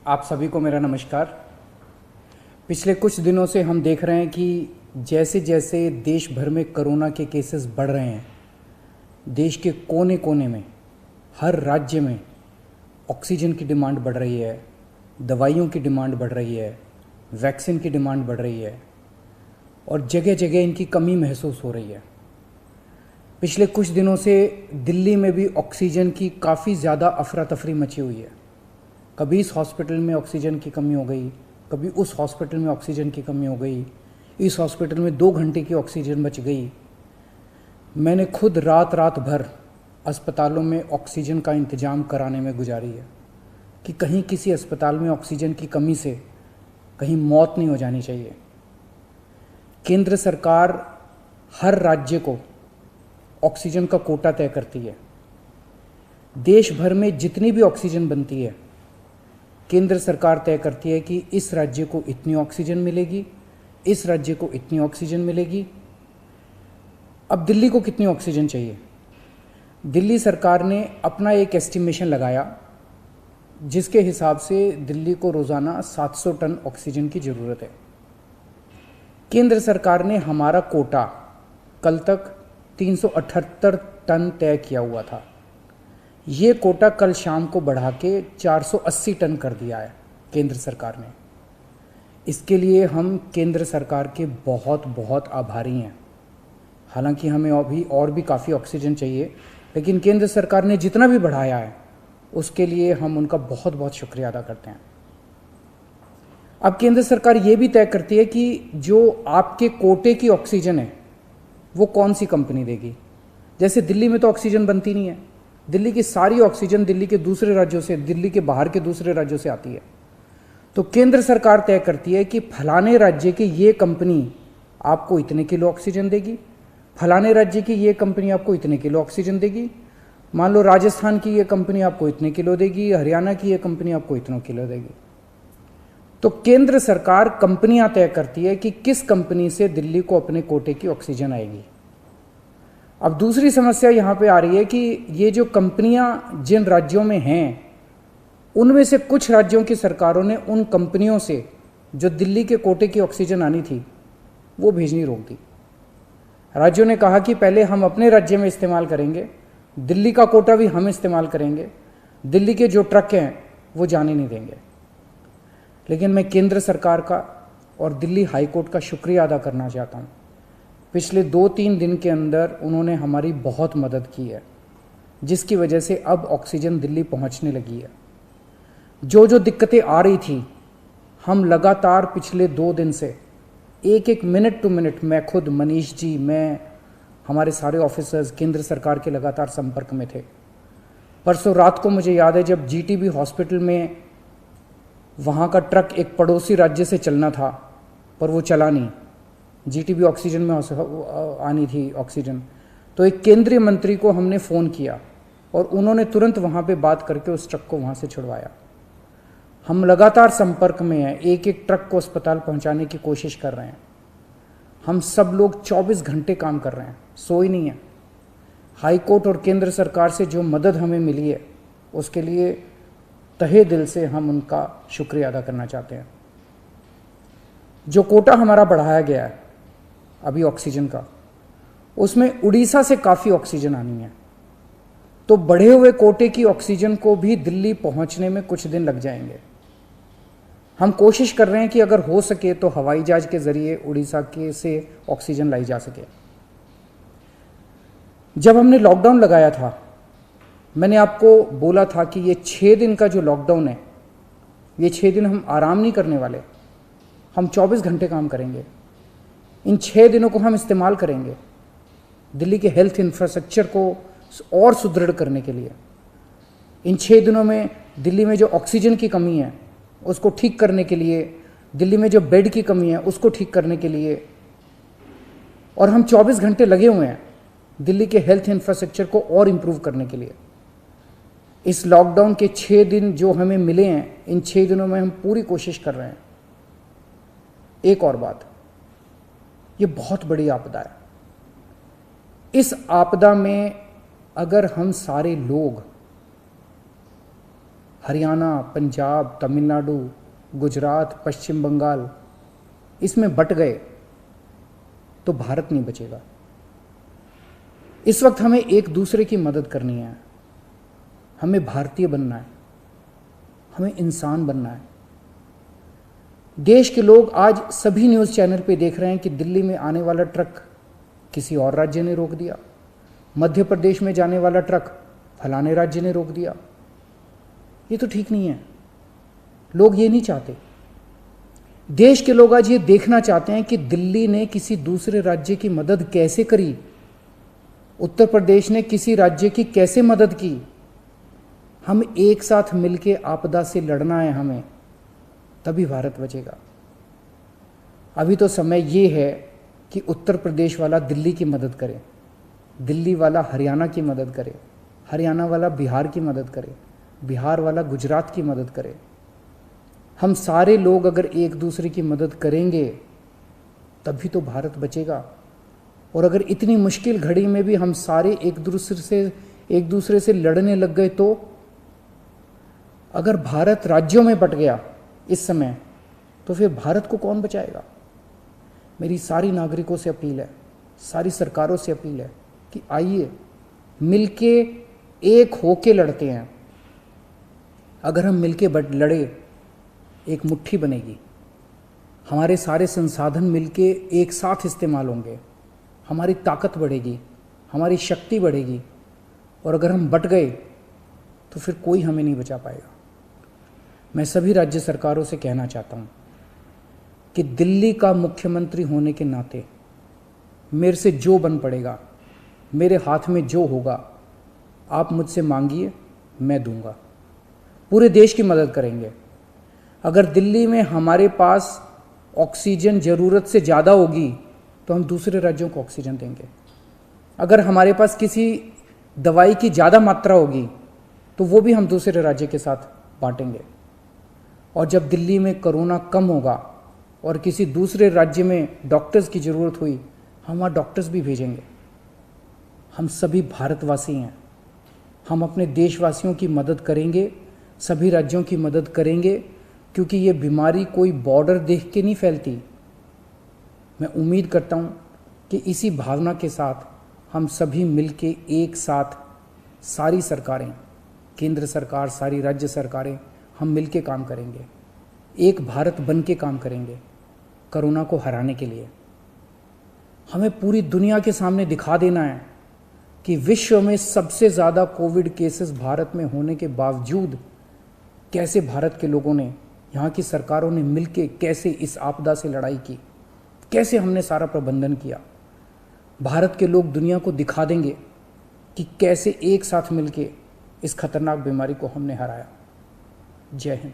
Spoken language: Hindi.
आप सभी को मेरा नमस्कार। पिछले कुछ दिनों से हम देख रहे हैं कि जैसे जैसे देश भर में कोरोना के केसेस बढ़ रहे हैं, देश के कोने कोने में, हर राज्य में ऑक्सीजन की डिमांड बढ़ रही है, दवाइयों की डिमांड बढ़ रही है, वैक्सीन की डिमांड बढ़ रही है और जगह जगह इनकी कमी महसूस हो रही है। पिछले कुछ दिनों से दिल्ली में भी ऑक्सीजन की काफ़ी ज़्यादा अफरा तफरी मची हुई है। कभी इस हॉस्पिटल में ऑक्सीजन की कमी हो गई, कभी उस हॉस्पिटल में ऑक्सीजन की कमी हो गई, इस हॉस्पिटल में 2 घंटे की ऑक्सीजन बच गई। मैंने खुद रात रात भर अस्पतालों में ऑक्सीजन का इंतज़ाम कराने में गुजारी है कि कहीं किसी अस्पताल में ऑक्सीजन की कमी से कहीं मौत नहीं हो जानी चाहिए। केंद्र सरकार हर राज्य को ऑक्सीजन का कोटा तय करती है। देश भर में जितनी भी ऑक्सीजन बनती है, केंद्र सरकार तय करती है कि इस राज्य को इतनी ऑक्सीजन मिलेगी, इस राज्य को इतनी ऑक्सीजन मिलेगी। अब दिल्ली को कितनी ऑक्सीजन चाहिए? दिल्ली सरकार ने अपना एक एस्टिमेशन लगाया जिसके हिसाब से दिल्ली को रोज़ाना 700 टन ऑक्सीजन की ज़रूरत है। केंद्र सरकार ने हमारा कोटा कल तक 378 टन तय किया हुआ था। ये कोटा कल शाम को बढ़ा के 480 टन कर दिया है केंद्र सरकार ने। इसके लिए हम केंद्र सरकार के बहुत बहुत आभारी हैं। हालांकि हमें अभी और भी काफ़ी ऑक्सीजन चाहिए, लेकिन केंद्र सरकार ने जितना भी बढ़ाया है उसके लिए हम उनका बहुत बहुत शुक्रिया अदा करते हैं। अब केंद्र सरकार ये भी तय करती है कि जो आपके कोटे की ऑक्सीजन है वो कौन सी कंपनी देगी। जैसे दिल्ली में तो ऑक्सीजन बनती नहीं है, दिल्ली की सारी ऑक्सीजन दिल्ली के दूसरे राज्यों से, दिल्ली के बाहर के दूसरे राज्यों से आती है। तो केंद्र सरकार तय करती है कि फलाने राज्य की ये कंपनी आपको इतने किलो ऑक्सीजन देगी, फलाने राज्य की ये कंपनी आपको इतने किलो ऑक्सीजन देगी। मान लो राजस्थान की ये कंपनी आपको इतने किलो देगी, हरियाणा की ये कंपनी आपको इतने किलो देगी। तो केंद्र सरकार कंपनियां तय करती है कि किस कंपनी से दिल्ली को अपने कोटे की ऑक्सीजन आएगी। अब दूसरी समस्या यहाँ पे आ रही है कि ये जो कंपनियां जिन राज्यों में हैं, उनमें से कुछ राज्यों की सरकारों ने उन कंपनियों से जो दिल्ली के कोटे की ऑक्सीजन आनी थी वो भेजनी रोक दी। राज्यों ने कहा कि पहले हम अपने राज्य में इस्तेमाल करेंगे, दिल्ली का कोटा भी हम इस्तेमाल करेंगे, दिल्ली के जो ट्रक हैं वो जाने नहीं देंगे। लेकिन मैं केंद्र सरकार का और दिल्ली हाई कोर्ट का शुक्रिया अदा करना चाहता हूँ। पिछले 2-3 दिन के अंदर उन्होंने हमारी बहुत मदद की है, जिसकी वजह से अब ऑक्सीजन दिल्ली पहुँचने लगी है। जो जो दिक्कतें आ रही थी, हम लगातार पिछले 2 दिन से एक मिनट टू मिनट, मैं खुद, मनीष जी, मैं, हमारे सारे ऑफिसर्स केंद्र सरकार के लगातार संपर्क में थे। परसों रात को मुझे याद है जब जीटीबी हॉस्पिटल में वहाँ का ट्रक एक पड़ोसी राज्य से चलना था पर वो चला नहीं, जीटीबी ऑक्सीजन में आनी थी ऑक्सीजन, तो एक केंद्रीय मंत्री को हमने फ़ोन किया और उन्होंने तुरंत वहाँ पे बात करके उस ट्रक को वहाँ से छुड़वाया। हम लगातार संपर्क में हैं, एक एक ट्रक को अस्पताल पहुँचाने की कोशिश कर रहे हैं। हम सब लोग 24 घंटे काम कर रहे हैं, सोई नहीं है। हाई कोर्ट और केंद्र सरकार से जो मदद हमें मिली है उसके लिए तहे दिल से हम उनका शुक्रिया अदा करना चाहते हैं। जो कोटा हमारा बढ़ाया गया है अभी ऑक्सीजन का, उसमें उड़ीसा से काफ़ी ऑक्सीजन आनी है, तो बढ़े हुए कोटे की ऑक्सीजन को भी दिल्ली पहुंचने में कुछ दिन लग जाएंगे। हम कोशिश कर रहे हैं कि अगर हो सके तो हवाई जहाज के जरिए उड़ीसा के से ऑक्सीजन लाई जा सके। जब हमने लॉकडाउन लगाया था, मैंने आपको बोला था कि ये 6 दिन का जो लॉकडाउन है, ये 6 दिन हम आराम नहीं करने वाले, हम 24 घंटे काम करेंगे। इन 6 दिनों को हम इस्तेमाल करेंगे दिल्ली के हेल्थ इंफ्रास्ट्रक्चर को और सुदृढ़ करने के लिए। इन 6 दिनों में दिल्ली में जो ऑक्सीजन की कमी है उसको ठीक करने के लिए, दिल्ली में जो बेड की कमी है उसको ठीक करने के लिए, और हम 24 घंटे लगे हुए हैं दिल्ली के हेल्थ इंफ्रास्ट्रक्चर को और इम्प्रूव करने के लिए। इस लॉकडाउन के 6 दिन जो हमें मिले हैं, इन 6 दिनों में हम पूरी कोशिश कर रहे हैं। एक और बात, ये बहुत बड़ी आपदा है। इस आपदा में अगर हम सारे लोग हरियाणा, पंजाब, तमिलनाडु, गुजरात, पश्चिम बंगाल इसमें बट गए तो भारत नहीं बचेगा। इस वक्त हमें एक दूसरे की मदद करनी है, हमें भारतीय बनना है, हमें इंसान बनना है। देश के लोग आज सभी न्यूज़ चैनल पे देख रहे हैं कि दिल्ली में आने वाला ट्रक किसी और राज्य ने रोक दिया, मध्य प्रदेश में जाने वाला ट्रक फलाने राज्य ने रोक दिया। ये तो ठीक नहीं है, लोग ये नहीं चाहते। देश के लोग आज ये देखना चाहते हैं कि दिल्ली ने किसी दूसरे राज्य की मदद कैसे करी, उत्तर प्रदेश ने किसी राज्य की कैसे मदद की। हम एक साथ मिलकर आपदा से लड़ना है हमें, तभी भारत बचेगा। अभी तो समय ये है कि उत्तर प्रदेश वाला दिल्ली की मदद करे, दिल्ली वाला हरियाणा की मदद करे, हरियाणा वाला बिहार की मदद करे, बिहार वाला गुजरात की मदद करे। हम सारे लोग अगर एक दूसरे की मदद करेंगे तभी तो भारत बचेगा। और अगर इतनी मुश्किल घड़ी में भी हम सारे एक दूसरे से लड़ने लग गए तो अगर भारत राज्यों में बट गया इस समय तो फिर भारत को कौन बचाएगा। मेरी सारी नागरिकों से अपील है, सारी सरकारों से अपील है कि आइए मिलके एक होके लड़ते हैं। अगर हम मिलके लड़े एक मुट्ठी बनेगी, हमारे सारे संसाधन मिलके एक साथ इस्तेमाल होंगे, हमारी ताकत बढ़ेगी, हमारी शक्ति बढ़ेगी। और अगर हम बट गए तो फिर कोई हमें नहीं बचा पाएगा। मैं सभी राज्य सरकारों से कहना चाहता हूँ कि दिल्ली का मुख्यमंत्री होने के नाते मेरे से जो बन पड़ेगा, मेरे हाथ में जो होगा, आप मुझसे मांगिए, मैं दूंगा। पूरे देश की मदद करेंगे। अगर दिल्ली में हमारे पास ऑक्सीजन ज़रूरत से ज़्यादा होगी तो हम दूसरे राज्यों को ऑक्सीजन देंगे। अगर हमारे पास किसी दवाई की ज़्यादा मात्रा होगी तो वो भी हम दूसरे राज्य के साथ बांटेंगे। और जब दिल्ली में कोरोना कम होगा और किसी दूसरे राज्य में डॉक्टर्स की ज़रूरत हुई, हम वहाँ डॉक्टर्स भी भेजेंगे। हम सभी भारतवासी हैं, हम अपने देशवासियों की मदद करेंगे, सभी राज्यों की मदद करेंगे, क्योंकि ये बीमारी कोई बॉर्डर देख के नहीं फैलती। मैं उम्मीद करता हूँ कि इसी भावना के साथ हम सभी मिलके एक साथ, सारी सरकारें, केंद्र सरकार, सारी राज्य सरकारें, हम मिलके काम करेंगे, एक भारत बन के काम करेंगे कोरोना को हराने के लिए। हमें पूरी दुनिया के सामने दिखा देना है कि विश्व में सबसे ज़्यादा कोविड केसेस भारत में होने के बावजूद कैसे भारत के लोगों ने, यहाँ की सरकारों ने मिलके कैसे इस आपदा से लड़ाई की, कैसे हमने सारा प्रबंधन किया। भारत के लोग दुनिया को दिखा देंगे कि कैसे एक साथ मिलके इस खतरनाक बीमारी को हमने हराया। जय हिंद।